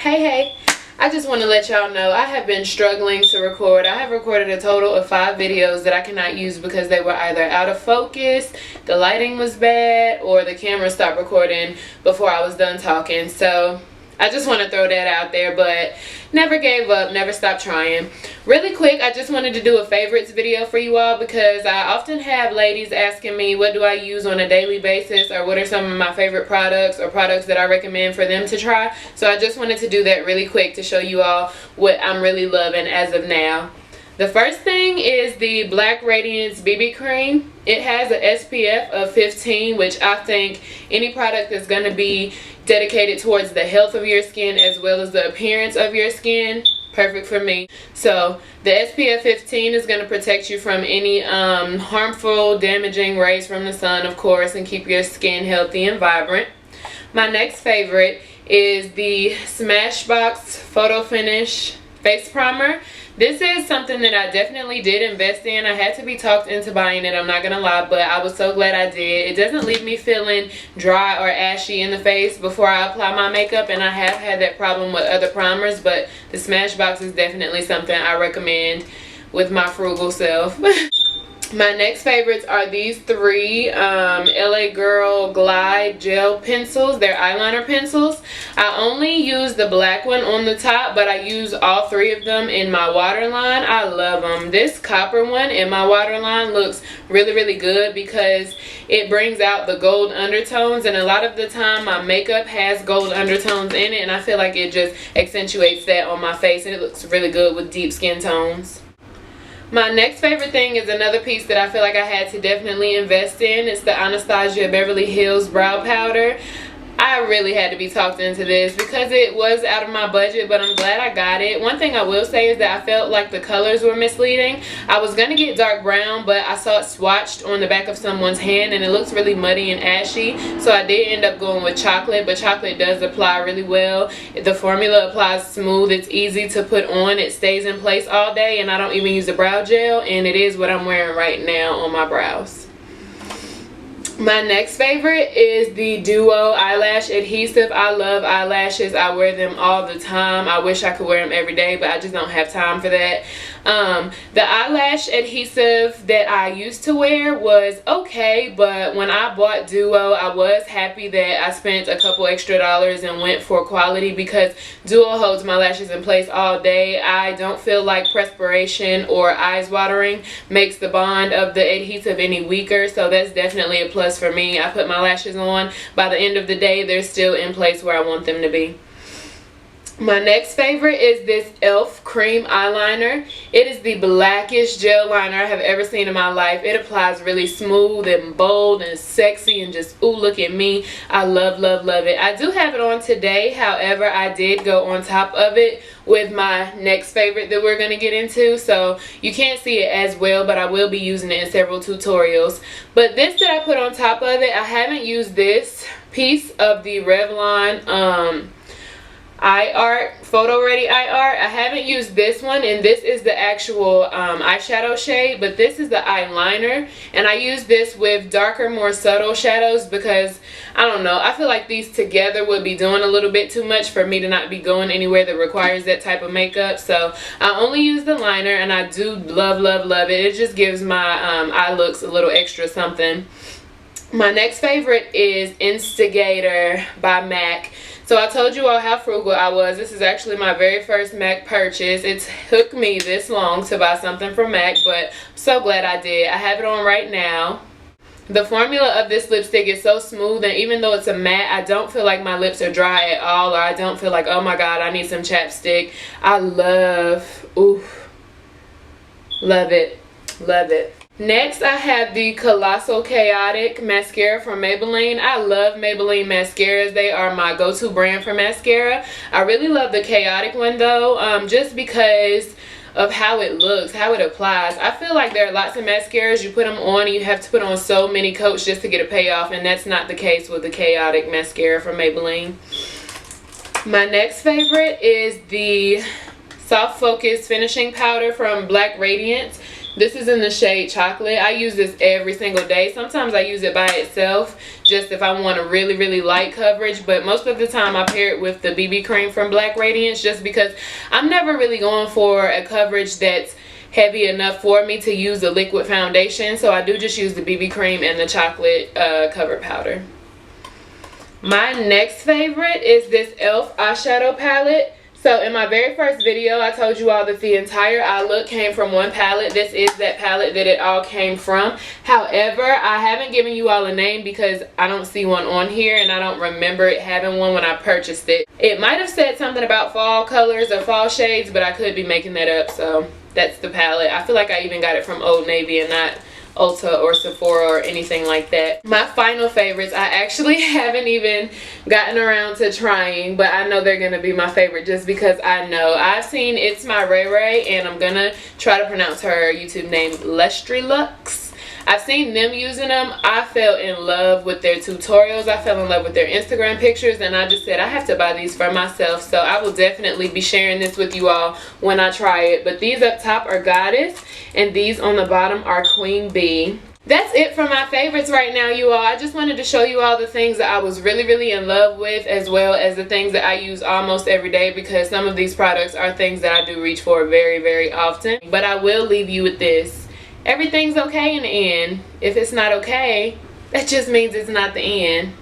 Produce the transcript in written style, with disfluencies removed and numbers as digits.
Hey, I just want to let y'all know I have been struggling to record. I have recorded a total of 5 videos that I cannot use because they were either out of focus, the lighting was bad, or the camera stopped recording before I was done talking. So I just want to throw that out there, but never gave up, never stopped trying. Really quick, I just wanted to do a favorites video for you all because I often have ladies asking me what do I use on a daily basis, or what are some of my favorite products or products that I recommend for them to try. So I just wanted to do that really quick to show you all what I'm really loving as of now. The first thing is the Black Radiance BB Cream. It has an SPF of 15, which I think any product that's going to be dedicated towards the health of your skin as well as the appearance of your skin, perfect for me. So the SPF 15 is going to protect you from any harmful, damaging rays from the sun, of course, and keep your skin healthy and vibrant. My next favorite is the SmashBox Photo Finish Face Primer. This is something that I definitely did invest in. I had to be talked into buying it, I'm not gonna lie, but I was so glad I did. It doesn't leave me feeling dry or ashy in the face before I apply my makeup, and I have had that problem with other primers, but the Smashbox is definitely something I recommend with my frugal self. My next favorites are these 3 LA Girl Glide Gel Pencils. They're eyeliner pencils. I only use the black one on the top, but I use all 3 of them in my waterline. I love them. This copper one in my waterline looks really good because it brings out the gold undertones, and a lot of the time my makeup has gold undertones in it, and I feel like it just accentuates that on my face, and it looks really good with deep skin tones. My next favorite thing is another piece that I feel like I had to definitely invest in. It's the Anastasia Beverly Hills Brow Powder. I really had to be talked into this because it was out of my budget, but I'm glad I got it. One thing I will say is that I felt like the colors were misleading. I was going to get dark brown, but I saw it swatched on the back of someone's hand and it looks really muddy and ashy. So I did end up going with chocolate, but chocolate does apply really well. The formula applies smooth. It's easy to put on. It stays in place all day, and I don't even use a brow gel, and it is what I'm wearing right now on my brows. My next favorite is the Duo Eyelash Adhesive. I love eyelashes. I wear them all the time. I wish I could wear them every day, but I just don't have time for that. The eyelash adhesive that I used to wear was okay, but when I bought Duo, I was happy that I spent a couple extra dollars and went for quality because Duo holds my lashes in place all day. I don't feel like perspiration or eyes watering makes the bond of the adhesive any weaker, so that's definitely a plus for me. I put my lashes on. By the end of the day, they're still in place where I want them to be. My next favorite is this e.l.f. Cream Eyeliner. It is the blackest gel liner I have ever seen in my life. It applies really smooth and bold and sexy and just, ooh, look at me. I love it. I do have it on today. However, I did go on top of it with my next favorite that we're going to get into. So you can't see it as well, but I will be using it in several tutorials. But this that I put on top of it, I haven't used this piece of the Revlon Eye Art, PhotoReady Eye Art. I haven't used this one, and this is the actual eyeshadow shade, but this is the eyeliner, and I use this with darker, more subtle shadows because, I don't know, I feel like these together would be doing a little bit too much for me to not be going anywhere that requires that type of makeup. So I only use the liner, and I do love it. It just gives my eye looks a little extra something. My next favorite is Instigator by MAC. So I told you all how frugal I was. This is actually my very first MAC purchase. It took me this long to buy something from MAC, but I'm so glad I did. I have it on right now. The formula of this lipstick is so smooth, and even though it's a matte, I don't feel like my lips are dry at all, or I don't feel like, oh my god, I need some chapstick. I love it. Next, I have the Colossal Chaotic Mascara from Maybelline. I love Maybelline mascaras. They are my go-to brand for mascara. I really love the Chaotic one though, just because of how it looks, how it applies. I feel like there are lots of mascaras, you put them on and you have to put on so many coats just to get a payoff, and that's not the case with the Chaotic Mascara from Maybelline. My next favorite is the Soft Focus Finishing Powder from Black Radiance. This is in the shade Chocolate. I use this every single day. Sometimes I use it by itself just if I want a really, really light coverage. But most of the time I pair it with the BB cream from Black Radiance just because I'm never really going for a coverage that's heavy enough for me to use a liquid foundation. So I do just use the BB cream and the chocolate cover powder. My next favorite is this e.l.f. eyeshadow palette. So in my very first video, I told you all that the entire eye look came from one palette. This is that palette that it all came from. However, I haven't given you all a name because I don't see one on here and I don't remember it having one when I purchased it. It might have said something about fall colors or fall shades, but I could be making that up. So that's the palette. I feel like I even got it from Old Navy and not Ulta or Sephora or anything like that. My final favorites, I actually haven't even gotten around to trying, but I know they're gonna be my favorite just because I know. I've seen It's My Ray Ray, and I'm gonna try to pronounce her YouTube name, Lux. I've seen them using them. I fell in love with their tutorials. I fell in love with their Instagram pictures, and I just said I have to buy these for myself. So I will definitely be sharing this with you all when I try it. But these up top are Goddess, and these on the bottom are Queen Bee. That's it for my favorites right now, you all. I just wanted to show you all the things that I was really, really in love with, as well as the things that I use almost every day, because some of these products are things that I do reach for very, very often. But I will leave you with this. Everything's okay in the end. If it's not okay, that just means it's not the end.